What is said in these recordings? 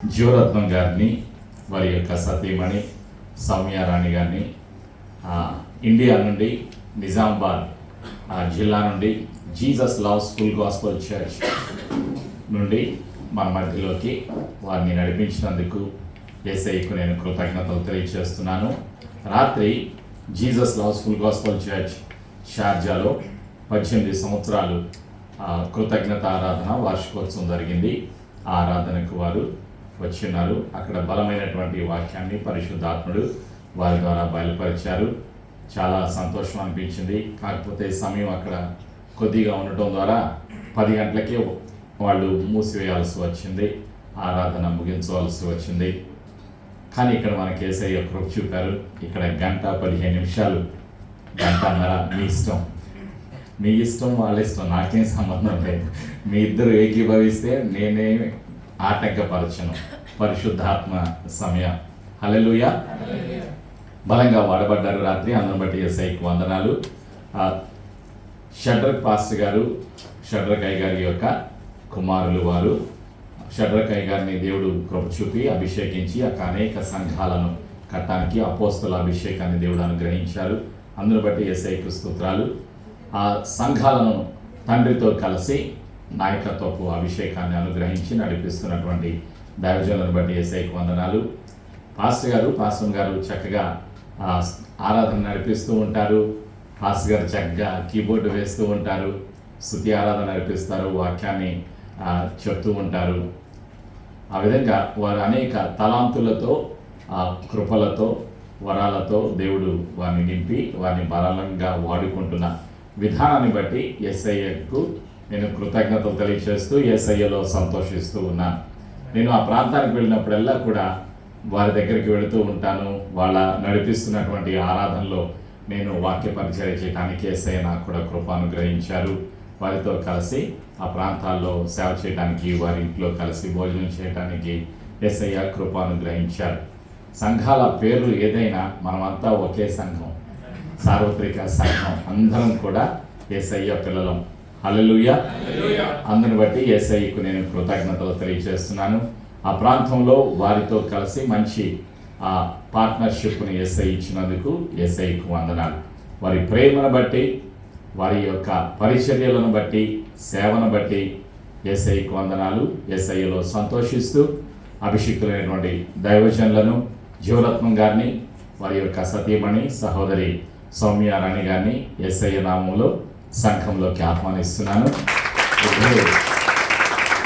జీవరత్నం గారిని, వారి యొక్క సతీమణి సౌమ్యారాణి గారిని ఇండియా నుండి నిజామాబాద్ జిల్లా నుండి Jesus loves full gospel church నుండి మన మధ్యలోకి వారిని నడిపించినందుకు యేసయ్యకు నేను కృతజ్ఞతలు తెలియజేస్తున్నాను. రాత్రి Jesus loves full gospel church షార్జాలో 18 సంవత్సరాలు కృతజ్ఞత ఆరాధన వార్షికోత్సవం జరిగింది. ఆ ఆరాధనకు వారు వచ్చిన్నారు. అక్కడ బలమైనటువంటి వాక్యాన్ని పరిశుద్ధాత్ముడు వారి ద్వారా బయలుపరిచారు. చాలా సంతోషం అనిపించింది. కాకపోతే సమయం అక్కడ కొద్దిగా ఉండటం ద్వారా 10 గంటలకే వాళ్ళు మూసివేయాల్సి వచ్చింది, ఆరాధన ముగించవలసి వచ్చింది. కానీ ఇక్కడ మనకి యేసయ్య కృప చూపారు. ఇక్కడ 1:15 నిమిషాలు, 1:30 మీ ఇష్టం వాళ్ళ ఇష్టం, నాకేం సంబంధం లేదు. మీ ఇద్దరు ఏకీభవిస్తే నేనే ఆటంకపరచను. పరిశుద్ధాత్మ సమయం. హల్లెలూయా. బలంగా వాడబడ్డారు రాత్రి. అందరం బట్టి యేసయ్యకు వందనాలు. షడ్రక్ పాస్టర్ గారు, షడ్రక్ అయ్య గారి యొక్క కుమారులు వారు. షడ్రక్ అయ్య గారిని దేవుడు కృప చూపి అభిషేకించి అనేక సంఘాలను కట్టడానికి అపోస్తల అభిషేకాన్ని దేవుడు అనుగ్రహించారు. అందరూ బట్టి యేసయ్యకు స్తోత్రాలు. ఆ సంఘాలను తండ్రితో కలిసి నాయకత్వపు అభిషేకాన్ని అనుగ్రహించి నడిపిస్తున్నటువంటి దైవజనులను బట్టి యేసయ్యకు వందనాలు. పాస్టర్ గారు చక్కగా ఆరాధన నడిపిస్తూ ఉంటారు. పాస్టర్ గారు చక్కగా కీబోర్డు వేస్తూ ఉంటారు, స్తుతి ఆరాధన నడిపిస్తారు, వాక్యాన్ని చెప్తూ ఉంటారు. ఆ విధంగా వారు అనేక తలాంతులతో, కృపలతో, వరాలతో దేవుడు వారిని నింపి వారిని బలంగా వాడుకుంటున్న విధానాన్ని బట్టి యేసయ్యకు నేను కృతజ్ఞతలు తెలియజేస్తూ యేసయ్యలో సంతోషిస్తూ ఉన్నాను. నేను ఆ ప్రాంతానికి వెళ్ళినప్పుడల్లా కూడా వారి దగ్గరికి వెళుతూ ఉంటాను. వాళ్ళ నడిపిస్తున్నటువంటి ఆరాధనలో నేను వాక్య పరిచర్య చేయడానికి యేసయ్య నాకు కూడా కృప అనుగ్రహించారు. వారితో కలిసి ఆ ప్రాంతాల్లో సేవ చేయడానికి, వారి ఇంట్లో కలిసి భోజనం చేయడానికి యేసయ్య కృప అనుగ్రహించారు. సంఘాల పేర్లు ఏదైనా మనమంతా ఒకే సంఘం, సార్వత్రిక సంఘం. అందరం కూడా యేసయ్య పిల్లలం. హల్లెలూయా. అందుని బట్టి యేసయ్యకు నేను కృతజ్ఞతలు తెలియజేస్తున్నాను. ఆ ప్రాంతంలో వారితో కలిసి మంచి పార్ట్నర్షిప్ని యేసయ్య ఇచ్చినందుకు యేసయ్యకు వందనాలు. వారి ప్రేమను బట్టి, వారి యొక్క పరిచర్యలను బట్టి, సేవను బట్టి యేసయ్యకు వందనాలు. యేసయ్యలో సంతోషిస్తూ అభిషిక్తులైనటువంటి దైవజనులను, జీవరత్నం గారిని, వారి యొక్క సతీమణి సహోదరి సౌమ్యారాణి గారిని యేసయ్య నామంలో సంఘంలోకి ఆహ్వానిస్తున్నాను.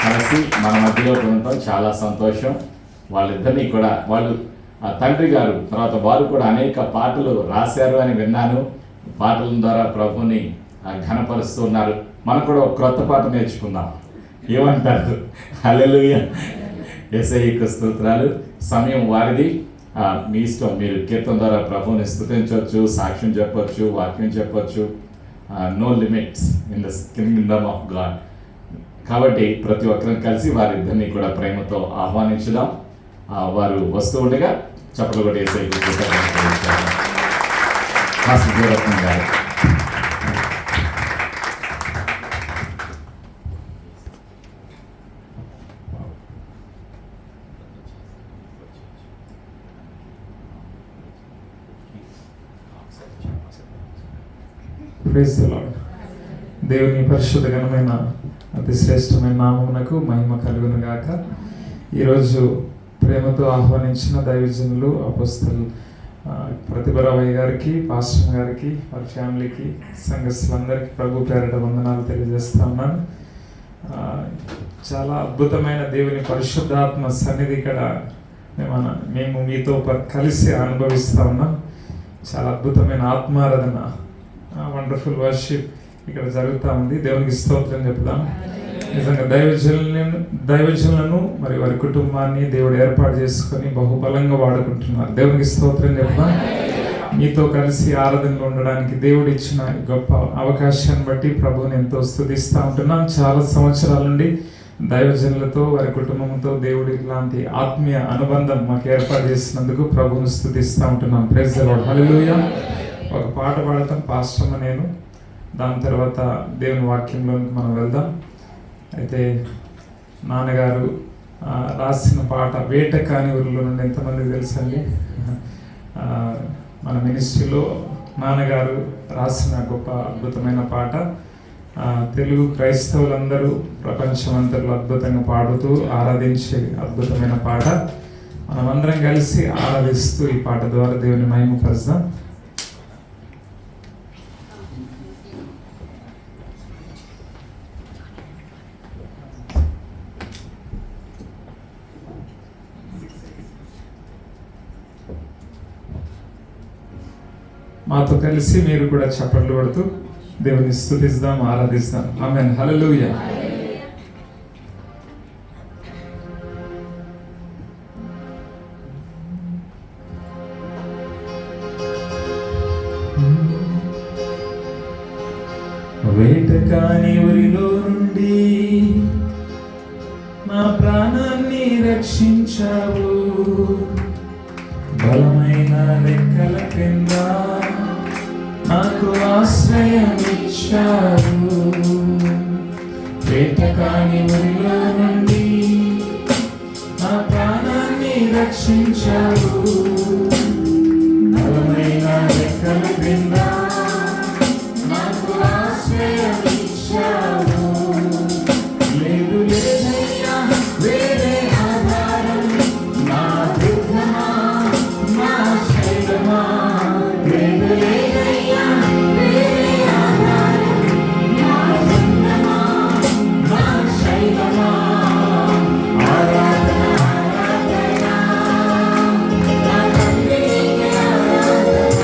కలిసి మన మధ్యలో ఉండటం చాలా సంతోషం. వాళ్ళిద్దరినీ కూడా వాళ్ళు తండ్రి గారు తర్వాత వారు కూడా అనేక పాటలు రాశారు అని విన్నాను. పాటల ద్వారా ప్రభుని ఘనపరుస్తున్నారు. మనం కూడా ఒక క్రొత్త పాట నేర్చుకుందాం. ఏమంటారు? హల్లెలూయా. యేసయ్యకు స్తోత్రాలు. సమయం వారిది, మీ ఇష్టం. మీరు కీర్తన ద్వారా ప్రభుని స్తుతించవచ్చు, సాక్ష్యం చెప్పొచ్చు, వాక్యం చెప్పొచ్చు. No limits in the kingdom of God. కాబట్టి ప్రతి ఒక్కరిని కలిసి వారిద్దరిని కూడా ప్రేమతో ఆహ్వానించుదాం. వారు వస్తూ ఉండగా చప్పట్లు కొట్టి యేసయ్యకు కృతజ్ఞతలు. పాస్టర్ జీవరత్నం గారు. Praise the Lord. దేవుని పరిశుద్ధ ఘనమైన అతి శ్రేష్టమైన నామమునకు మహిమ కలుగును గాక. ఈరోజు ప్రేమతో ఆహ్వానించిన దైవజనులు అపోస్తలు ప్రతిభరావయ్య గారికి, పాస్టర్ గారికి, వారి ఫ్యామిలీకి, సంఘస్థులందరికీ ప్రభు పేరట వందనాలు తెలియజేస్తా ఉన్నాను. చాలా అద్భుతమైన దేవుని పరిశుద్ధాత్మ సన్నిధి ఇక్కడ మేము మీతో కలిసి అనుభవిస్తూ ఉన్నాం. చాలా అద్భుతమైన ఆత్మారాధన, వండర్ఫుల్ వర్షిప్ ఇక్కడ జరుగుతూ ఉంది. దేవునికి స్తోత్రం చెప్తాం. నిజంగా దైవజనులను మరి వారి కుటుంబాన్ని దేవుడు ఏర్పాటు చేసుకొని బహుబలంగా వాడుకుంటున్నారు. దేవునికి స్తోత్రం చెప్తాం. మీతో కలిసి ఆరాధనలో ఉండడానికి దేవుడు ఇచ్చిన గొప్ప అవకాశాన్ని బట్టి ప్రభువుని ఎంతో స్తుతిస్తూ ఉంటున్నాం. చాలా సంవత్సరాల నుండి దైవజనులతో, వారి కుటుంబంతో దేవుడు ఇలాంటి ఆత్మీయ అనుబంధం మాకు ఏర్పాటు చేసినందుకు ప్రభువుని స్తుతిస్తూ ఉంటున్నాం. Praise the lord. హల్లెలూయా. ఒక పాట పాడతాం పాస్టర్ నేను, దాని తర్వాత దేవుని వాక్యంలోనికి మనం వెళ్దాం. అయితే నాన్నగారు రాసిన పాట వేట కాని ఊరిలో నుండి ఎంతమందికి తెలుసండి? మన మినిస్ట్రీలో నాన్నగారు రాసిన గొప్ప అద్భుతమైన పాట. తెలుగు క్రైస్తవులందరూ ప్రపంచమంతలో అద్భుతంగా పాడుతూ ఆరాధించే అద్భుతమైన పాట. మనమందరం కలిసి ఆరాధిస్తూ ఈ పాట ద్వారా దేవుని మహిమపరుస్తాం. మాతో కలిసి మీరు కూడా చప్పట్లు పడుతూ దేవుని స్తుతిస్తాం, ఆరాధిస్తాం. ఆమేన్, హల్లెలూయా. వేట కాని ఊరిలో నుండి నా ప్రాణాన్ని రక్షించావు, బలమైన రెక్కల కింద నాకు ఆశ్రయం ఇచ్చావు. వేట కాని ఊరిలో నుండి నా ప్రాణాన్ని రక్షించావు, బలమైన రెక్కల కింద నాకు ఆశ్రయం ఇచ్చావు. లేదు లేదయ్యా వేరే ఆధారం, నా దుర్గమా నా శైలమా. లేదు లేదయ్యా వేరే ఆధారం, నా దుర్గమా నా శైలమా. ఆరాధన ఆరాధన నా తండ్రి నీకే ఆరాధన.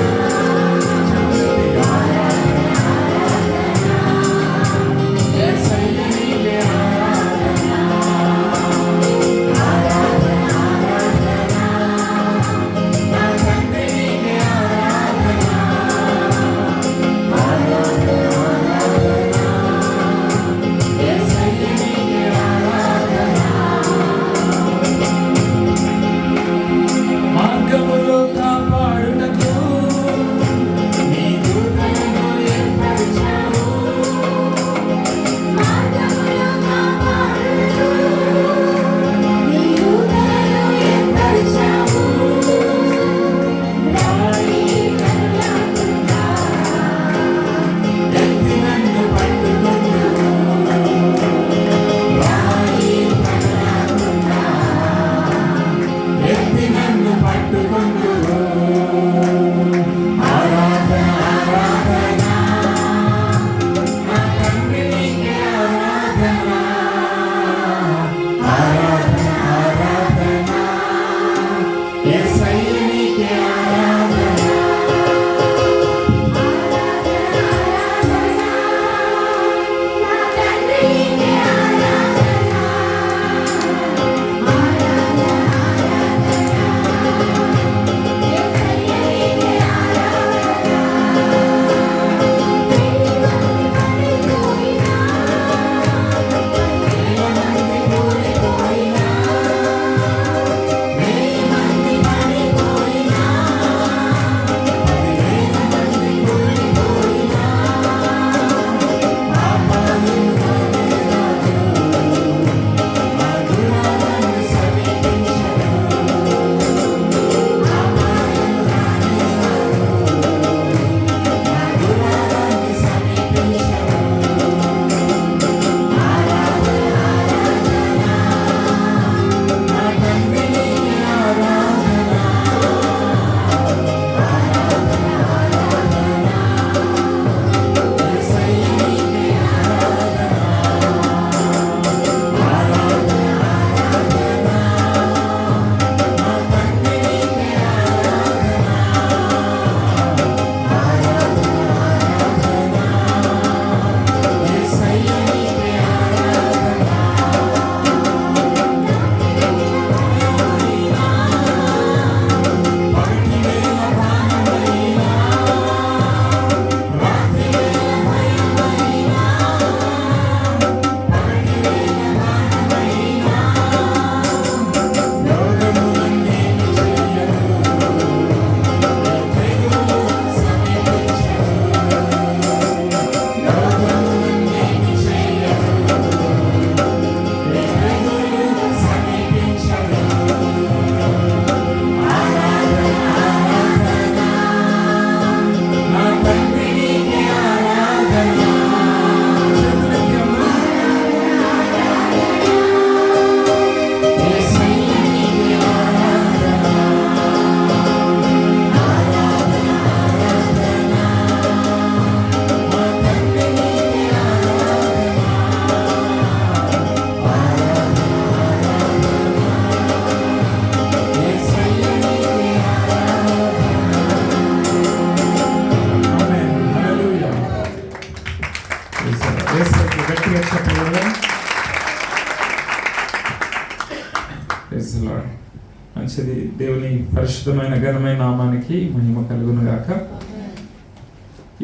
మంచిది. దేవుని పరిశుద్ధమైన ఘనమైన నామానికి మహిమ కలుగును గాక.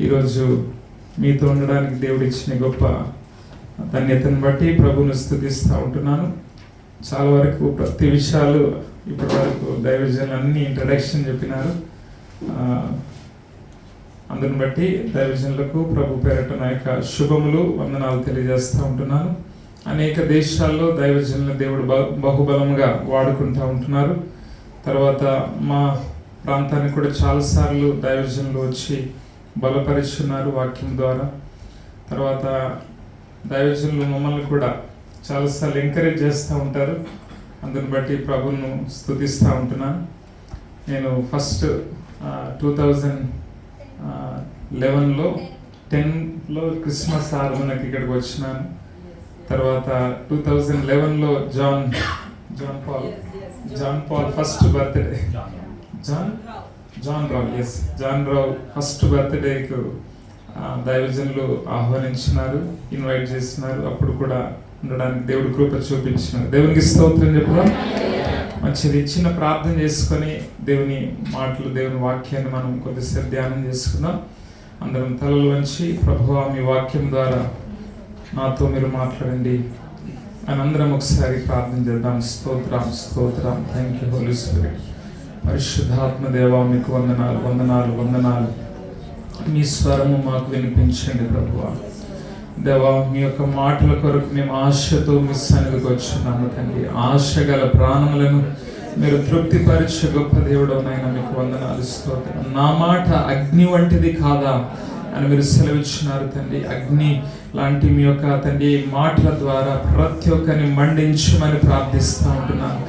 ఈరోజు మీతో ఉండడానికి దేవుడు ఇచ్చిన గొప్ప ధన్యతను బట్టి ప్రభువును స్తుతిస్తూ ఉంటున్నాను. చాలా వరకు ప్రతి విషయాలు ఇప్పటి వరకు దైవజనులు అన్ని ఇంట్రడక్షన్ చెప్పినారు. అందుని బట్టి దైవజనులకు ప్రభు పేరట నా యొక్క శుభములు వందనాలు తెలియజేస్తూ ఉంటున్నాను. అనేక దేశాల్లో దైవజనుల దేవుడు బహుబలంగా వాడుకుంటూ ఉంటున్నారు. తర్వాత మా ప్రాంతానికి కూడా చాలాసార్లు దైవజనులు వచ్చి బలపరుచున్నారు వాక్యం ద్వారా. తర్వాత దైవజనులు మమ్మల్ని కూడా చాలాసార్లు ఎంకరేజ్ చేస్తూ ఉంటారు. అందుని బట్టి ప్రభువును స్తుతిస్తూ ఉంటున్నాను. నేను ఫస్ట్ 2011లో 10లో క్రిస్మస్ ఆరాధనకి ఇక్కడికి వచ్చినాను. తర్వాత 2011లో John Paul first birthday, John Rao first బర్త్డేకు దైవజనులు ఆహ్వానించినారు, ఇన్వైట్ చేసినారు. అప్పుడు కూడా ఉండడానికి దేవుడు కృప చూపించినారు. దేవునికి స్తోత్రం చెప్పుదాం. మంచిది. చిన్న ప్రార్థన చేసుకొని దేవుని మాటలు, దేవుని వాక్యాన్ని మనం కొద్దిసేపు ధ్యానం చేసుకుందాం. అందరం తలలు వంచి, ప్రభువా మీ వాక్యం ద్వారా నాతో మీరు మాట్లాడండి అని అందరం ఒకసారి ప్రార్థన చేద్దాం. స్తోత్రం. Thank you Holy Spirit. పరిశుద్ధాత్మ దేవా మీకు వందనాలు. మీ స్వరము మాకు వినిపించండి ప్రభువా. దేవా మీ యొక్క మాటల కొరకు మేము ఆశతో మీ సన్నిధికి వచ్చున్నాము తండ్రి. ఆశ గల ప్రాణములను మీరు తృప్తిపరిచే గొప్ప దేవుడు నాయన, మీకు వందనాలు స్తోత్రం. నా మాట అగ్ని వంటిది కాదా అని మీరు సెలవిచ్చినారు తండ్రి. అగ్ని లాంటి మీ యొక్క తండ్రి మాటల ద్వారా ప్రతి ఒక్కరిని మండించమని ప్రార్థిస్తూ ఉంటున్నాను,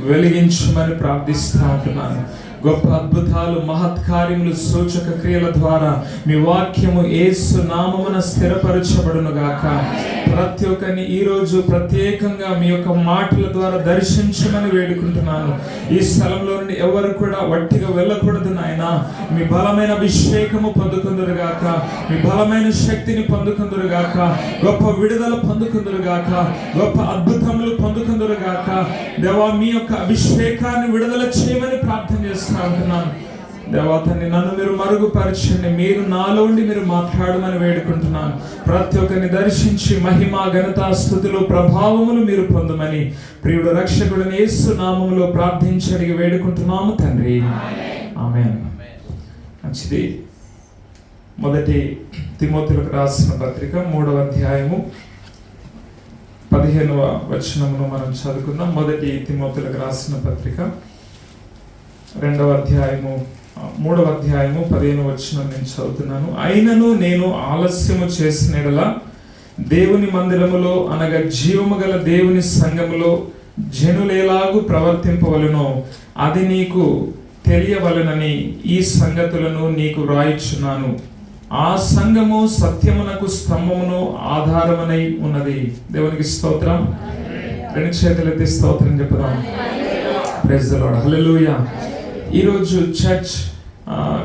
వెలిగించమని ప్రార్థిస్తూ ఉంటున్నాను. గొప్ప అద్భుతాలు, మహత్కార్యములు, సూచక క్రియల ద్వారా మీ వాక్యము యేసు నామమున స్థిరపరచబడును గాక. ప్రతి ఒక్కరిని ఈరోజు ప్రత్యేకంగా మీ యొక్క మాటల ద్వారా దర్శించమని వేడుకుంటున్నాను. ఈ స్థలంలో నుండి ఎవరు కూడా వట్టిగా వెళ్ళకూడదు నాయన. మీ బలమైన అభిషేకము పొందుకుందురు గాక, మీ బలమైన శక్తిని పొందుకుందురు గాక, గొప్ప విడుదల పొందుకుందురు గాక, గొప్ప అద్భుతములు పొందుకుందురు గాక. దేవా మీ యొక్క అభిషేకాన్ని విడుదల చేయమని ప్రార్థన చేస్తున్నాను. దేవతని నన్ను మీరు మరుగుపరచండి, మీరు నాలో ఉండి మీరు మాట్లాడమని వేడుకుంటున్నాను. ప్రతి ఒక్కరిని దర్శించి మహిమ, ఘనత, స్తుతులు, ప్రభావములు మీరు పొందమని ప్రియుడు రక్షకుడిని యేసు నామములో ప్రార్థించి అడిగి వేడుకుంటున్నాము తండ్రి. ఆమేన్. మంచిది. మొదటి తిమోతిలకు రాసిన పత్రిక 3వ అధ్యాయము 15వ వచనమును మనం చదువుకుందాం. మొదటి తిమోతిలకు రాసిన పత్రిక 2వ అధ్యాయము 3వ అధ్యాయము 15వ వచనం నేను చదువుతున్నాను. అయినను నేను ఆలస్యము చేసిన యెడల దేవుని మందిరములో అనగా జీవము గల దేవుని సంఘములో జనులేలాగు ప్రవర్తింపవలెనో అది నీకు తెలియవలెనని ఈ సంగతులను నీకు వ్రాయిచున్నాను. ఆ సంఘము సత్యమునకు స్తంభమును ఆధారమునై ఉన్నది. దేవునికి స్తోత్రం. రెండు చేతులెత్తి స్తోత్రం చెప్పుదాం. Praise the lord. హల్లెలూయా. ఈరోజు చర్చ్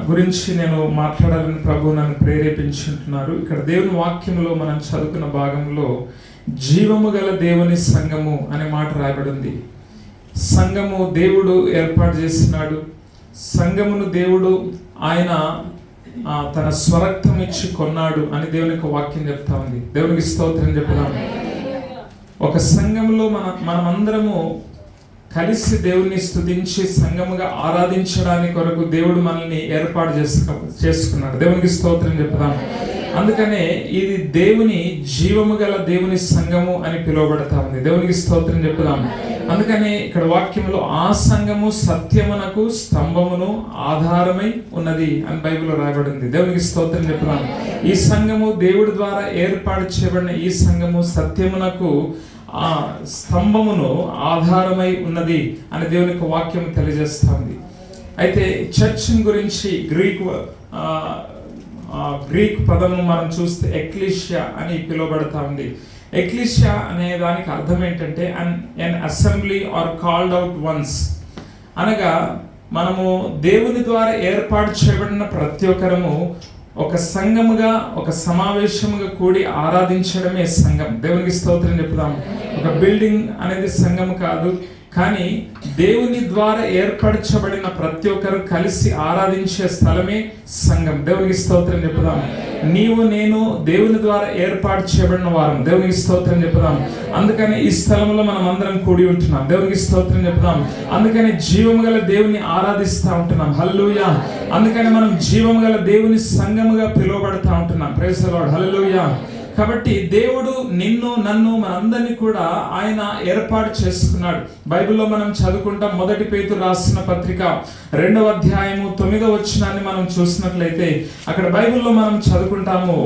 గురించి నేను మాట్లాడాలని ప్రభు నన్ను ప్రేరేపించుంటున్నారు. ఇక్కడ దేవుని వాక్యంలో మనం చదువుకున్న భాగంలో జీవము గల దేవుని సంఘము అనే మాట రాయబడింది. సంఘము దేవుడు ఏర్పాటు చేసినాడు. సంఘమును దేవుడు ఆయన తన స్వరక్తం ఇచ్చి కొన్నాడు అని దేవుని యొక్క వాక్యం చెప్తా ఉంది. దేవునికి స్తోత్రం చెప్తాము. ఒక సంఘంలో మనమందరము కలిసి దేవుని స్తుతించి సంఘముగా ఆరాధించడానికి కొరకు దేవుడు మనల్ని ఏర్పాటు చేసుకున్నాడు. దేవునికి స్తోత్రం చెప్తాము. అందుకనే ఇది దేవుని జీవము గల దేవుని సంఘము అని పిలువబడతా ఉంది. దేవునికి స్తోత్రం చెప్తాము. అందుకనే ఇక్కడ వాక్యంలో ఆ సంఘము సత్యమునకు స్తంభమును ఆధారమై ఉన్నది అని బైబిల్లో రాయబడింది. దేవునికి స్తోత్రం చెప్తాము. ఈ సంఘము దేవుడి ద్వారా ఏర్పాటు చేయబడిన ఈ సంఘము సత్యమునకు ఆ స్తంభమును ఆధారమై ఉన్నది అని దేవుని యొక్క వాక్యం తెలియజేస్తుంది. అయితే చర్చ్ గురించి గ్రీక్ పదము మనం చూస్తే ఎక్లీషియా అని పిలువబడతా ఉంది. ఎక్లీషియా అనే దానికి అర్థం ఏంటంటే an assembly or called out ones, అనగా మనము దేవుని ద్వారా ఏర్పాటు చేయబడిన ప్రతి ఒక్కరము ఒక సంఘముగా, ఒక సమావేశముగా కూడి ఆరాధించడమే సంఘం. దేవునికి స్తోత్రం చెప్తాము. ఒక బిల్డింగ్ అనేది సంఘము కాదు, కానీ దేవుని ద్వారా ఏర్పరచబడిన ప్రతి ఒక్కరు కలిసి ఆరాధించే స్థలమే సంఘం. దేవునికి స్తోత్రం చెప్పుదాం. నీవు నేను దేవుని ద్వారా ఏర్పాటు చేయబడిన వారం. దేవునికి స్తోత్రం చెప్పుదాం. అందుకని ఈ స్థలంలో మనం అందరం కూడి ఉంటున్నాం. దేవునికి స్తోత్రం చెప్పుదాం. అందుకని జీవము గల దేవుని ఆరాధిస్తూ ఉంటున్నాం. హల్లెలూయా. అందుకని మనం జీవము గల దేవుని సంఘముగా పిలువబడతా ఉంటున్నాం. Praise the lord. హల్లెలూయా. కాబట్టి దేవుడు నిన్ను నన్ను మనందరినీ కూడా ఆయన ఏర్పాటు చేసుకున్నాడు. బైబిల్లో మనం చదువుకుంటాం. 1 పేతురు రాసిన పత్రిక 2వ అధ్యాయము 9వ వచనాన్ని మనం చూసినట్లయితే అక్కడ బైబిల్లో మనం చదువుకుంటాము,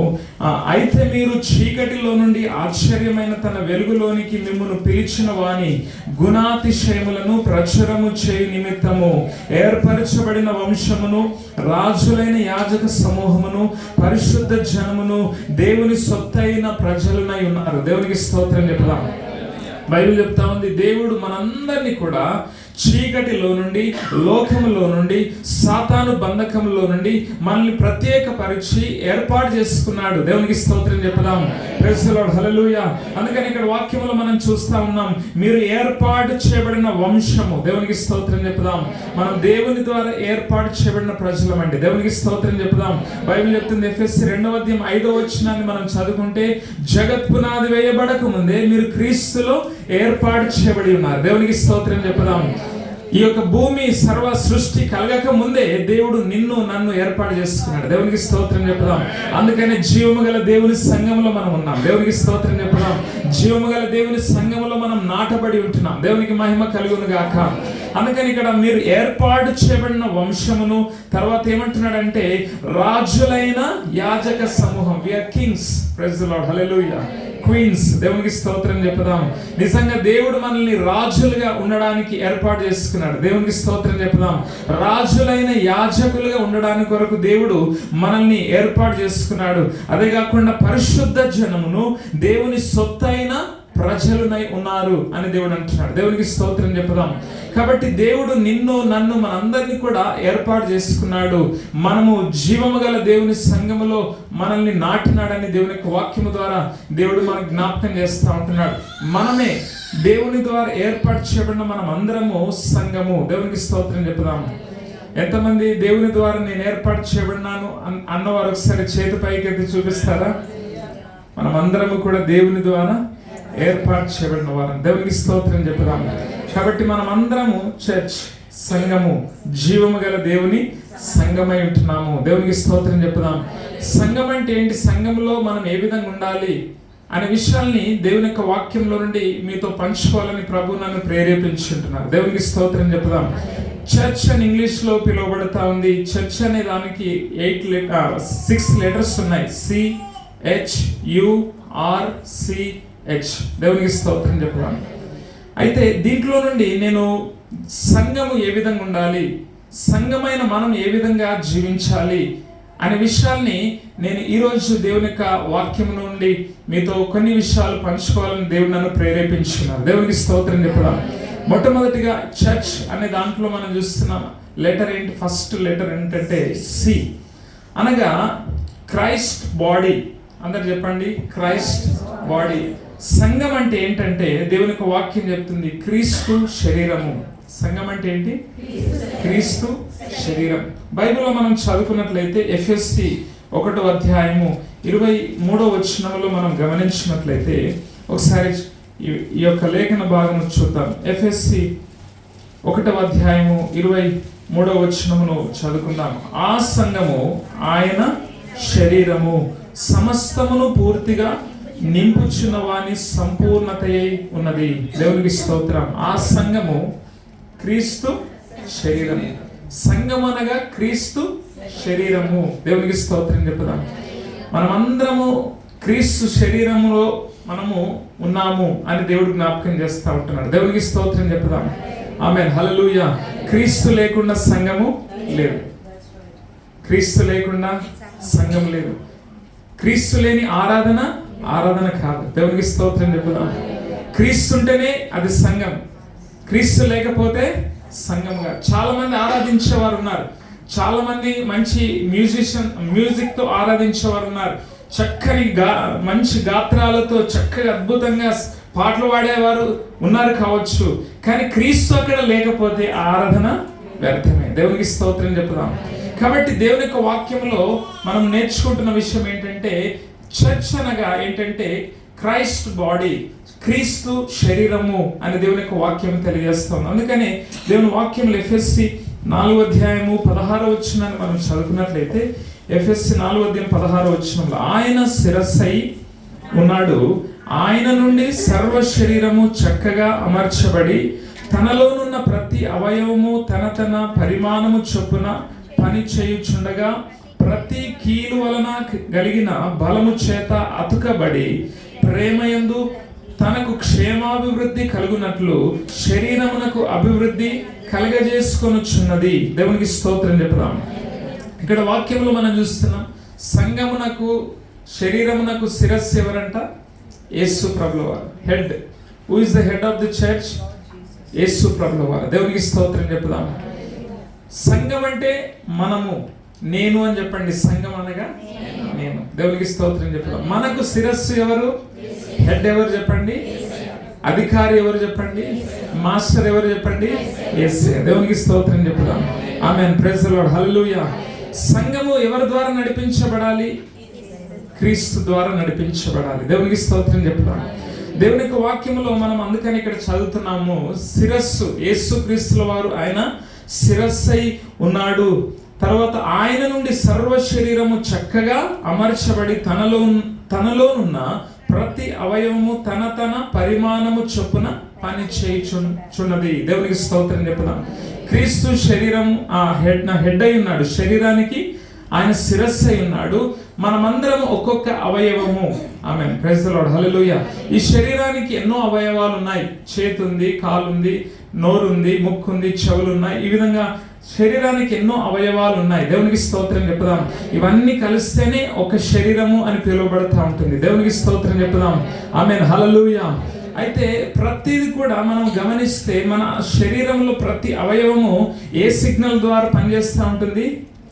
అయితే మీరు చీకటిలో నుండి ఆశ్చర్యమైన తన వెలుగులోనికి మిమ్మును పిలిచిన వాని గుణాతిశయములను ప్రచురము చేయు నిమిత్తము ఏర్పరచబడిన వంశమును, రాజులైన యాజక సమూహమును, పరిశుద్ధ జనమును, దేవుని సొత్తైన ప్రజలునై ఉన్నారు. దేవునికి స్తోత్రం చెప్తాం. బైబిల్ చెప్తా ఉంది, దేవుడు మనందరినీ కూడా చీకటిలో నుండి, లోకములో నుండి, సాతాను బంధకంలో నుండి మనల్ని ప్రత్యేకపరిచి ఏర్పాటు చేసుకున్నాడు. దేవునికి స్తోత్రం చెప్దాం. Praise the lord. హల్లెలూయా. అందుకని ఇక్కడ వాక్యంలో మనం చూస్తా ఉన్నాం, మీరు ఏర్పాటు చేయబడిన వంశము. దేవునికి స్తోత్రం చెప్దాం. మనం దేవుని ద్వారా ఏర్పాటు చేయబడిన ప్రజలమండి. దేవునికి స్తోత్రం చెప్దాం. బైబిల్ చెప్తుంది, ఎఫెసీ 2వ అధ్యాయం 5వ వచనాన్ని మనం చదువుకుంటే, జగత్ పునాది వేయబడక ముందే మీరు క్రీస్తులో ఏర్పాటు చేయబడి ఉన్నారు. దేవునికి స్తోత్రం చెప్దాం. ఈ యొక్క భూమి సర్వ సృష్టి కలగక ముందే దేవుడు నిన్ను నన్ను ఏర్పాటు చేసుకున్నాడు. దేవునికి స్తోత్రం చెప్దాం. అందుకని జీవము గల దేవుని సంఘంలో మనం ఉన్నాం. దేవునికి స్తోత్రం చెప్దాం. జీవము గల దేవుని సంఘంలో మనం నాటబడి ఉంటున్నాం. దేవునికి మహిమ కలుగును గాక. అందుకని ఇక్కడ మీరు ఏర్పాటు చేయబడిన వంశమును, తర్వాత ఏమంటున్నాడంటే రాజులైన యాజక సమూహం. We are kings. Praise the lord. Hallelujah. Queens. దేవునికి స్తోత్రం చెప్దాం. నిజంగా దేవుడు మనల్ని రాజులుగా ఉండడానికి ఏర్పాటు చేసుకున్నాడు. దేవునికి స్తోత్రం చెప్దాం. రాజులైన యాజకులుగా ఉండడానికి కొరకు దేవుడు మనల్ని ఏర్పాటు చేసుకున్నాడు. అదే కాకుండా పరిశుద్ధ జనమును, దేవుని సొత్తైన ప్రజలునై ఉన్నారు అని దేవుడు అంటున్నాడు. దేవునికి స్తోత్రం చెప్దాం. కాబట్టి దేవుడు నిన్ను నన్ను మనందరినీ కూడా ఏర్పాటు చేసుకున్నాడు. మనము జీవము గల దేవుని సంఘములో మనల్ని నాటినాడని దేవుని యొక్క వాక్యము ద్వారా దేవుడు మనకు జ్ఞాపకం చేస్తూ ఉంటున్నాడు. మనమే దేవుని ద్వారా ఏర్పాటు చేయబడిన మనం అందరము సంఘము. దేవునికి స్తోత్రం చెప్దాం. ఎంతమంది దేవుని ద్వారా నేను ఏర్పాటు చేయబడినాను అన్నవారు ఒకసారి చేతి పైకి ఎత్తి చూపిస్తారా? మనం అందరము కూడా దేవుని ద్వారా ఏర్పాటు చేయబడిన వారు. దేవునికి స్తోత్రం చెప్పుదాం. కాబట్టి మనం అందరము చర్చ్, సంఘము, జీవము గల దేవుని సంఘమై ఉంటున్నాము. దేవునికి స్తోత్రం చెప్పుదాం. సంఘం అంటే ఏంటి, సంఘంలో మనం ఏ విధంగా ఉండాలి అనే విషయాల్ని దేవుని యొక్క వాక్యంలో నుండి మీతో పంచుకోవాలని ప్రభు నన్ను ప్రేరేపించుంటున్నారు. దేవునికి స్తోత్రం చెప్పుదాం. చర్చ్ అని ఇంగ్లీష్ లో పిలువబడతా ఉంది. చర్చ్ అనే దానికి 6 లెటర్స్ ఉన్నాయి. CHURCH. దేవునికి స్తోత్రం చెప్పుదాం. అయితే దీంట్లో నుండి నేను సంఘము ఏ విధంగా ఉండాలి, సంఘమైన మనం ఏ విధంగా జీవించాలి అనే విషయాల్ని నేను ఈరోజు దేవుని యొక్క వాక్యం నుండి మీతో కొన్ని విషయాలు పంచుకోవాలని దేవుడు నన్ను ప్రేరేపించుకున్నారు. దేవునికి స్తోత్రం చెప్పుదాం. మొట్టమొదటిగా చర్చ్ అనే దాంట్లో మనం చూస్తున్నాం లెటర్ ఏంటి, ఫస్ట్ లెటర్ ఏంటంటే C, అనగా క్రైస్ట్ బాడీ. అందరు చెప్పండి, క్రైస్ట్ బాడీ. సంఘం అంటే ఏంటంటే దేవుని యొక్క వాక్యం చెప్తుంది క్రీస్తు శరీరము. సంఘం అంటే ఏంటి? క్రీస్తు శరీరం. బైబిల్లో మనం చదువుకున్నట్లయితే ఎఫెసీ 1వ అధ్యాయము 23వ వచనంలో మనం గమనించినట్లయితే ఒకసారి ఈ యొక్క లేఖన భాగం చూద్దాం. ఎఫెసీ 1వ అధ్యాయము 23వ వచనమును చదువుకుందాం. ఆ సంఘము ఆయన శరీరము, సమస్తమును పూర్తిగా నింపుచున్న వాని సంపూర్ణతయై ఉన్నది. దేవునికి స్తోత్రం. ఆ సంఘము క్రీస్తు శరీరము. సంఘం అనగా క్రీస్తు శరీరము. దేవునికి స్తోత్రం చెప్పుదాం. మనమందరము క్రీస్తు శరీరములో మనము ఉన్నాము అని దేవుడు జ్ఞాపకం చేస్తూ ఉంటున్నాడు. దేవునికి స్తోత్రం చెప్పుదాం. ఆమేన్. హల్లెలూయా. క్రీస్తు లేకుండా సంఘము లేదు. క్రీస్తు లేకుండా సంఘం లేదు. క్రీస్తు లేని ఆరాధన కాదు. దేవునికి స్తోత్రం చెప్పుదాం. క్రీస్తు ఉంటేనే అది సంఘం, క్రీస్తు లేకపోతే సంఘంగా. చాలా మంది ఆరాధించేవారు ఉన్నారు, చాలా మంది మంచి మ్యూజిక్ తో ఆరాధించేవారు ఉన్నారు, చక్కని మంచి గాత్రాలతో చక్కగా అద్భుతంగా పాటలు పాడేవారు ఉన్నారు కావచ్చు, కానీ క్రీస్తు అక్కడ లేకపోతే ఆ ఆరాధన వ్యర్థమే. దేవునికి స్తోత్రం చెప్పుదాం. కాబట్టి దేవుని యొక్క వాక్యంలో మనం నేర్చుకుంటున్న విషయం ఏంటంటే, చర్చ్ అనగా ఏంటంటే క్రైస్ట్ బాడీ, క్రీస్తు శరీరము అని దేవుని యొక్క వాక్యం తెలియజేస్తాం. అందుకని దేవుని వాక్యంలో ఎఫెస్సి 4:16 మనం చదువుకున్నట్లయితే, ఎఫెస్సి 4:16 ఆయన శిరస్సై ఉన్నాడు, ఆయన నుండి సర్వ శరీరము చక్కగా అమర్చబడి తనలోనున్న ప్రతి అవయవము తన పరిమాణము చొప్పున పని చేయుచుండగా ప్రతి కీలు వలన కలిగిన బలము చేత అతుకబడి ప్రేమయందు తనకు క్షేమాభివృద్ధి కలుగునట్లు శరీరమునకు అభివృద్ధి కలగజేసుకొనుచున్నది. దేవునికి స్తోత్రం చెప్దాం. ఇక్కడ వాక్యంలో మనం చూస్తున్నాం, సంఘమునకు శరీరమునకు శిరస్సు ఎవరంట? యేసు ప్రభుల వారు. Head. Who is the head of the church? Yesu ప్రభుల వారు. దేవునికి స్తోత్రం చెప్దాం. సంఘం అంటే మనము, నేను అని చెప్పండి. సంఘం అనగా నేను. దేవునికి స్తోత్రం చెప్దాం. మనకు శిరస్సు ఎవరు? హెడ్ ఎవరు చెప్పండి? అధికారి ఎవరు చెప్పండి? మాస్టర్ ఎవరు చెప్పండి? యేసయ్య. దేవునికి స్తోత్రం చెప్దాం. Amen. Praise the lord. Hallelujah. సంఘము ఎవరి ద్వారా నడిపించబడాలి? క్రీస్తు ద్వారా నడిపించబడాలి. దేవునికి స్తోత్రం చెప్దాం. దేవుని యొక్క వాక్యంలో మనం అందుకని ఇక్కడ చదువుతున్నాము, శిరస్సు యేసు క్రీస్తుల వారు ఆయన శిరస్సై ఉన్నాడు. తర్వాత ఆయన నుండి సర్వ శరీరము చక్కగా అమర్చబడి తనలోనున్న ప్రతి అవయవము తన పరిమాణము చొప్పున పని చేయుచున్నది. దేవునికి స్తోత్రం చెప్పుదాం. క్రీస్తు శరీరం హెడ్ అయి ఉన్నాడు, శరీరానికి ఆయన శిరస్సు అయి ఉన్నాడు. మనమందరం ఒక్కొక్క అవయవము. Amen. Praise the lord. Hallelujah. ఈ శరీరానికి ఎన్నో అవయవాలు ఉన్నాయి. చేతి ఉంది, కాలు ఉంది, నోరు ఉంది, ముక్కు ఉంది, చెవులు ఉన్నాయి. ఈ విధంగా శరీరానికి ఎన్నో అవయవాలు ఉన్నాయి. దేవునికి స్తోత్రం చెప్పుదాం. ఇవన్నీ కలిస్తేనే ఒక శరీరము అని పిలువబడుతూ ఉంటుంది. దేవునికి స్తోత్రం చెప్పుదాం. ఆమేన్. హల్లెలూయా. అయితే ప్రతిది కూడా మనం గమనిస్తే మన శరీరంలో ప్రతి అవయవము ఏ సిగ్నల్ ద్వారా పనిచేస్తూ ఉంటుంది?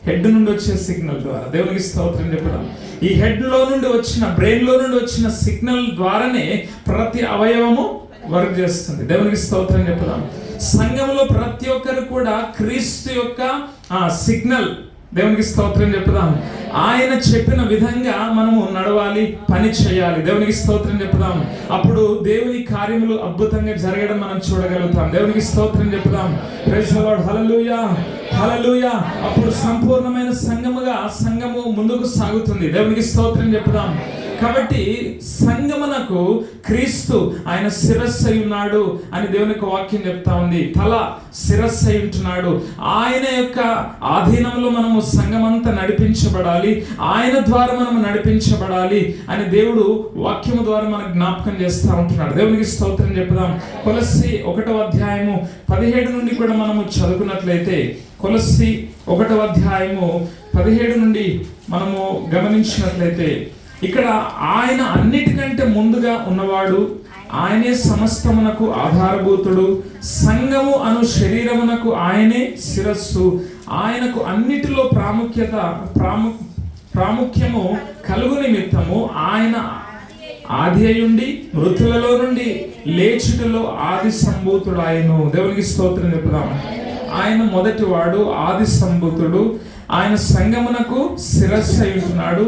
హెడ్ నుండి వచ్చే సిగ్నల్ ద్వారా. దేవునికి స్తోత్రం చెప్పుదాం. ఈ హెడ్ లో నుండి వచ్చిన, బ్రెయిన్ లో నుండి వచ్చిన సిగ్నల్ ద్వారానే ప్రతి అవయవము వర్క్ చేస్తుంది. దేవునికి స్తోత్రం చెప్పుదాం. సంఘంలో ప్రతి ఒక్కరు కూడా క్రీస్తు యొక్క సిగ్నల్. దేవునికి స్తోత్రం చెప్పుదాం. ఆయన చెప్పిన విధంగా మనము నడవాలి, పని చేయాలి. దేవునికి స్తోత్రం చెప్పుదాం. అప్పుడు దేవుని కార్యములు అద్భుతంగా జరగడం మనం చూడగలుగుతాం. దేవునికి స్తోత్రం చెప్పుదాం. Praise the lord. Hallelujah. Hallelujah. అప్పుడు సంపూర్ణమైన సంఘము ముందుకు సాగుతుంది. దేవునికి స్తోత్రం చెప్పుదాం. కాబట్టి సంఘమునకు క్రీస్తు ఆయన శిరస్సు అయి ఉన్నాడు అని దేవుని యొక్క వాక్యం చెప్తా ఉంది. తల శిరస్సు అయి ఉంటున్నాడు. ఆయన యొక్క ఆధీనంలో మనము సంఘమంతా నడిపించబడాలి, ఆయన ద్వారా మనము నడిపించబడాలి అని దేవుడు వాక్యము ద్వారా మనకు జ్ఞాపకం చేస్తూ ఉంటున్నాడు. దేవునికి స్తోత్రం చెప్పుదాం. కొలస్సీ 1:17 నుండి కూడా మనము చదువుకున్నట్లయితే, కొలస్సీ 1:17 నుండి మనము గమనించినట్లయితే, ఇక్కడ ఆయన అన్నిటికంటే ముందుగా ఉన్నవాడు, ఆయనే సమస్తమునకు ఆధారభూతుడు, సంఘము అను శరీరమునకు ఆయనే శిరస్సు, ఆయనకు అన్నిటిలో ప్రాముఖ్యము కలుగు నిమిత్తము ఆయన ఆది అయ్యుండి మృతులలో నుండి లేచుటలో ఆది సంభూతుడు ఆయను. దేవునికి స్తోత్రం చెప్పుదాం. ఆయన మొదటివాడు, ఆది సంభూతుడు. ఆయన సంఘమునకు శిరస్సు అయి ఉంటున్నాడు.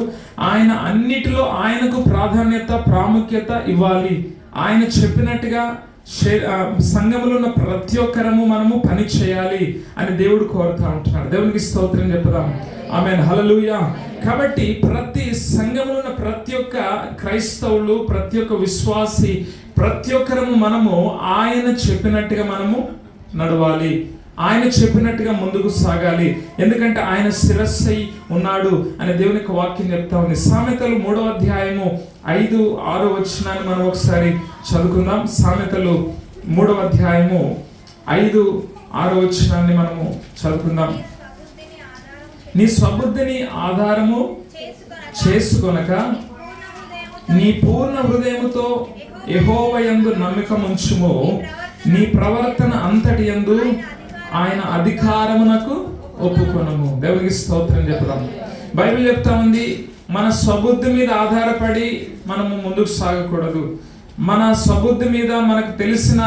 ఆయన అన్నిటిలో ఆయనకు ప్రాముఖ్యత ఇవ్వాలి. ఆయన చెప్పినట్టుగా సంఘములో ఉన్న ప్రతి ఒక్కరము మనము పని చేయాలి అని దేవుడు కోరుతా ఉంటున్నాడు. దేవునికి స్తోత్రం చెప్పుదాం. ఆమేన్. హల్లెలూయా. కాబట్టి ప్రతి సంఘములో ఉన్న ప్రతి ఒక్క క్రైస్తవులు, ప్రతి ఒక్క విశ్వాసి, ప్రతి ఒక్కరము మనము ఆయన చెప్పినట్టుగా మనము నడవాలి, ఆయన చెప్పినట్టుగా ముందుకు సాగాలి. ఎందుకంటే ఆయన శిరస్సై ఉన్నాడు అని దేవుని యొక్క వాక్యం చెప్తా ఉంది. సామెతలు 3:5-6 మనం ఒకసారి చదువుకుందాం. సామెతలు 3:5-6 మనము చదువుకుందాం. నీ స్వబుద్ధిని ఆధారము చేసుకొనక నీ పూర్ణ హృదయముతో యెహోవా యందు నమ్మకముంచుము, నీ ప్రవర్తన అంతటి యందు ఆయన అధికారమునకు ఒప్పుకొనము. దేవునికి స్తోత్రం చెప్తాం. బైబిల్ చెప్తా ఉంది, మన స్వబుద్ధి మీద ఆధారపడి మనము ముందుకు సాగకూడదు. మన స్వబుద్ధి మీద మనకు తెలిసిన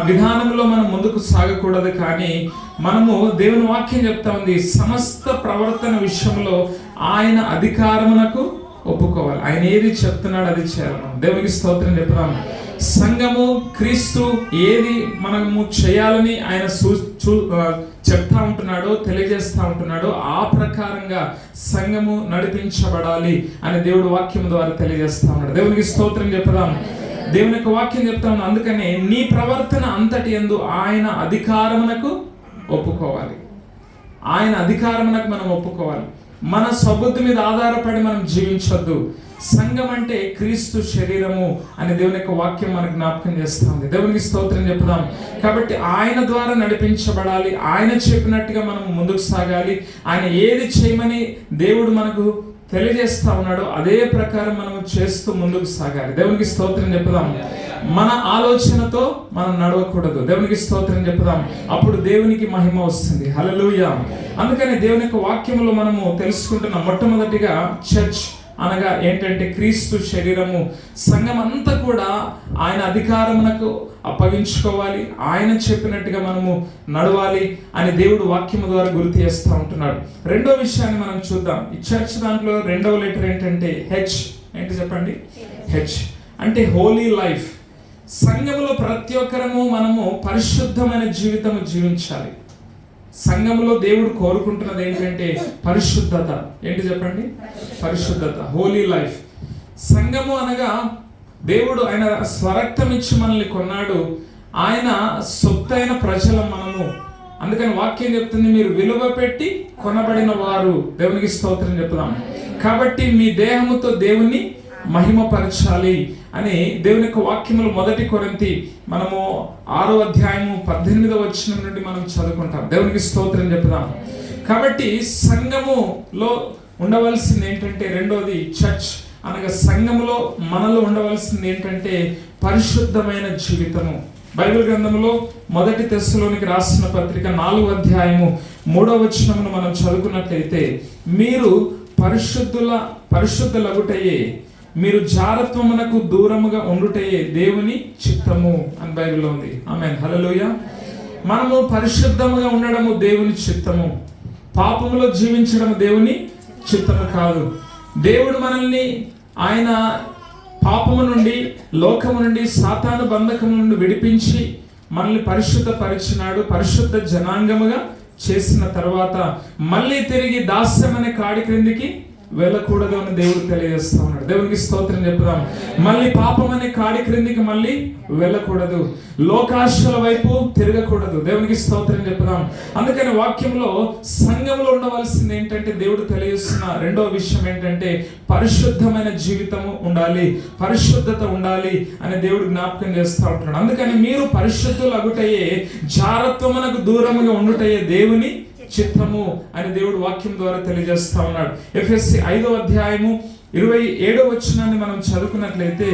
విధానంలో మనం ముందుకు సాగకూడదు. కానీ మనము దేవుని వాక్యం చెప్తా ఉంది, సమస్త ప్రవర్తన విషయంలో ఆయన అధికారమునకు ఒప్పుకోవాలి. ఆయన ఏది చెప్తున్నాడు అది చేయాలి. దేవునికి స్తోత్రం చెప్తాం. సంఘము క్రీస్తు ఏది మనము చేయాలని ఆయన చెప్తా ఉంటున్నాడో, తెలియజేస్తా ఉంటున్నాడో ఆ ప్రకారంగా సంఘము నడిపించబడాలి అని దేవుడు వాక్యం ద్వారా తెలియజేస్తా ఉన్నాడు. దేవునికి స్తోత్రం చెప్తాం. దేవుని యొక్క వాక్యం చెప్తా ఉన్నాం. అందుకనే నీ ప్రవర్తన అంతటి యందు ఆయన అధికారమునకు ఒప్పుకోవాలి. ఆయన అధికారమునకు మనం ఒప్పుకోవాలి. మన స్వబుద్ధి మీద ఆధారపడి మనం జీవించొద్దు. సంఘం అంటే క్రీస్తు శరీరము అని దేవుని యొక్క వాక్యం మనకు జ్ఞాపకం చేస్తూ ఉంది. దేవునికి స్తోత్రం చెప్దాం. కాబట్టి ఆయన ద్వారా నడిపించబడాలి. ఆయన చెప్పినట్టుగా మనం ముందుకు సాగాలి. ఆయన ఏది చేయమని దేవుడు మనకు తెలియజేస్తా ఉన్నాడో అదే ప్రకారం మనం చేస్తూ ముందుకు సాగాలి. దేవునికి స్తోత్రం చెప్పుదాం. మన ఆలోచనతో మనం నడవకూడదు. దేవునికి స్తోత్రం చెప్పుదాం. అప్పుడు దేవునికి మహిమ వస్తుంది. హల్లెలూయా. అందుకని దేవుని యొక్క వాక్యంలో మనము తెలుసుకుంటున్న మొట్టమొదటిగా చర్చ్ అనగా ఏంటంటే క్రీస్తు శరీరము. సంఘం అంతా కూడా ఆయన అధికారమునకు అప్పగించుకోవాలి. ఆయన చెప్పినట్టుగా మనము నడవాలి అని దేవుడు వాక్యము ద్వారా గుర్తు చేస్తూ ఉంటున్నాడు. రెండో విషయాన్ని మనం చూద్దాం. ఈ చర్చ్ దాంట్లో రెండవ లెటర్ ఏంటంటే హెచ్. ఏంటి చెప్పండి? హెచ్ అంటే హోలీ లైఫ్. సంఘములో ప్రతి ఒక్కరము మనము పరిశుద్ధమైన జీవితము జీవించాలి. సంఘంలో దేవుడు కోరుకుంటున్నది ఏంటంటే పరిశుద్ధత. ఏంటి చెప్పండి? పరిశుద్ధత, హోలీ లైఫ్. సంఘము అనగా దేవుడు ఆయన స్వరక్తం ఇచ్చి మనల్ని కొన్నాడు. ఆయన సొత్తైన ప్రజలం మనము. అందుకని వాక్యం చెప్తుంది, మీరు విలువ పెట్టి కొనబడిన వారు. దేవునికి స్తోత్రం చెప్దాం. కాబట్టి మీ దేహముతో దేవుణ్ణి మహిమపరచాలి అని దేవుని యొక్క వాక్యములు 1 కొరింథీ మనము 6వ అధ్యాయము 18వ వచనం నుండి మనం చదువుకుంటాం. దేవునికి స్తోత్రం చెప్దాం. కాబట్టి సంఘములో ఉండవలసింది ఏంటంటే, రెండోది చర్చ్ అనగా సంఘములో మనలో ఉండవలసింది ఏంటంటే పరిశుద్ధమైన జీవితము. బైబిల్ గ్రంథంలో 1 తెస్సలోనికి రాసిన పత్రిక 4వ అధ్యాయము 3వ వచనమును మనం చదువుకున్నట్లయితే, మీరు పరిశుద్ధులగుటయే, మీరు జారత్వమునకు దూరముగా ఉండుటయే దేవుని చిత్తము అని బైబిల్లో ఉంది. ఆమేన్. హల్లెలూయా. మనము పరిశుద్ధముగా ఉండడము దేవుని చిత్తము. పాపములో జీవించడం దేవుని చిత్తము కాదు. దేవుడు మనల్ని ఆయన పాపము నుండి, లోకము నుండి, సాతాను బంధకము నుండి విడిపించి మనల్ని పరిశుద్ధపరిచినాడు. పరిశుద్ధ జనాంగముగా చేసిన తర్వాత మళ్ళీ తిరిగి దాస్యం అనే కాడి క్రిందికి వెళ్ళకూడదు అని దేవుడు తెలియజేస్తా ఉన్నాడు. దేవునికి స్తోత్రం చెప్పుదాం. మళ్ళీ పాపం అనే కాడి క్రిందికి మళ్ళీ వెళ్ళకూడదు. లోకాశల వైపు తిరగకూడదు. దేవునికి స్తోత్రం చెప్పుదాం. అందుకని వాక్యంలో సంఘంలో ఉండవలసింది ఏంటంటే, దేవుడు తెలియజేస్తున్న రెండో విషయం ఏంటంటే పరిశుద్ధమైన జీవితము ఉండాలి, పరిశుద్ధత ఉండాలి అని దేవుడు జ్ఞాపకం చేస్తూ ఉంటున్నాడు. అందుకని మీరు పరిశుద్ధులు అగుటయే, జారత్వమునకు దూరముగా ఉండుటయే దేవుని చిత్తము అని దేవుడు వాక్యం ద్వారా తెలియజేస్తా ఉన్నాడు. ఎఫెసీ 5వ అధ్యాయము 27వ వచనాన్ని మనం చదువుకున్నట్లయితే,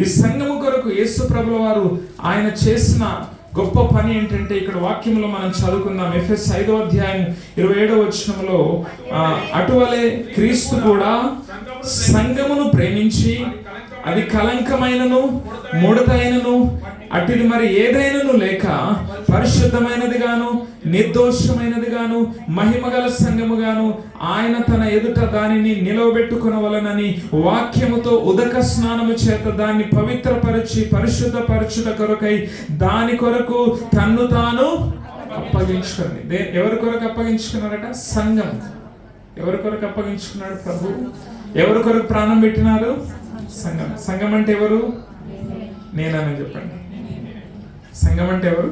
ఈ సంఘము కొరకు యేసు ప్రభుల వారు ఆయన చేసిన గొప్ప పని ఏంటంటే ఇక్కడ వాక్యంలో మనం చదువుకుందాం. ఎఫెసీ 5వ అధ్యాయం 27వ వచనంలో, అటువలే క్రీస్తు కూడా సంఘమును ప్రేమించి అది కలంకమైనను ముడతైనను అటుది మరి ఏదైనను లేక పరిశుద్ధమైనది గాను నిర్దోషమైనది గాను మహిమగల సంఘము గాను ఆయన తన ఎదుట దానిని నిలవబెట్టుకొనవలెనని వాక్యముతో ఉదక స్నానము చేత దాన్ని పవిత్రపరిచి పరిశుద్ధపరచుట కొరకై దాని కొరకు తన్ను తాను అప్పగించుకుంది. ఎవరి కొరకు అప్పగించుకున్నారట? సంఘం. ఎవరి కొరకు అప్పగించుకున్నాడు ప్రభు? ఎవరి కొరకు ప్రాణం పెట్టినారు? సంఘం. సంఘం అంటే ఎవరు? నేనని చెప్పండి. సంఘం అంటే ఎవరు?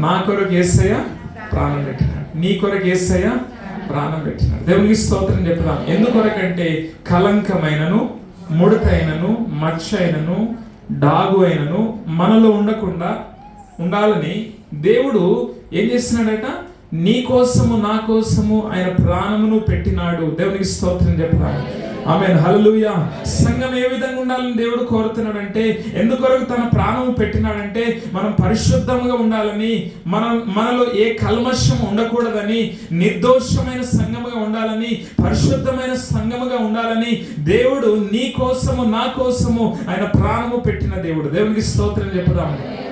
నా కొరకు యేసయ్య ప్రాణం పెట్టినాడు. నీ కొరకు యేసయ్య ప్రాణం పెట్టినాడు. దేవునికి స్తోత్రం చెప్తాం. ఎందుకొరకంటే కలంకమైనను ముడతైనను మచ్చ అయినను డాగు అయినను మనలో ఉండకుండా ఉండాలని దేవుడు ఏం చేస్తున్నాడట? నీ కోసము నా కోసము ఆయన ప్రాణమును పెట్టినాడు. దేవునికి స్తోత్రం చెప్తాం. ఆమేన్, హల్లెలూయా. సంఘం ఏ విధంగా ఉండాలని దేవుడు కోరుతున్నాడంటే, ఎందుకొరకు తన ప్రాణం పెట్టినాడంటే మనం పరిశుద్ధంగా ఉండాలని, మనలో ఏ కల్మషం ఉండకూడదని, నిర్దోషమైన సంఘముగా ఉండాలని, పరిశుద్ధమైన సంఘముగా ఉండాలని దేవుడు నీ కోసము నా కోసము ఆయన ప్రాణము పెట్టిన దేవుడు. దేవునికి స్తోత్రం చెప్పుదాము.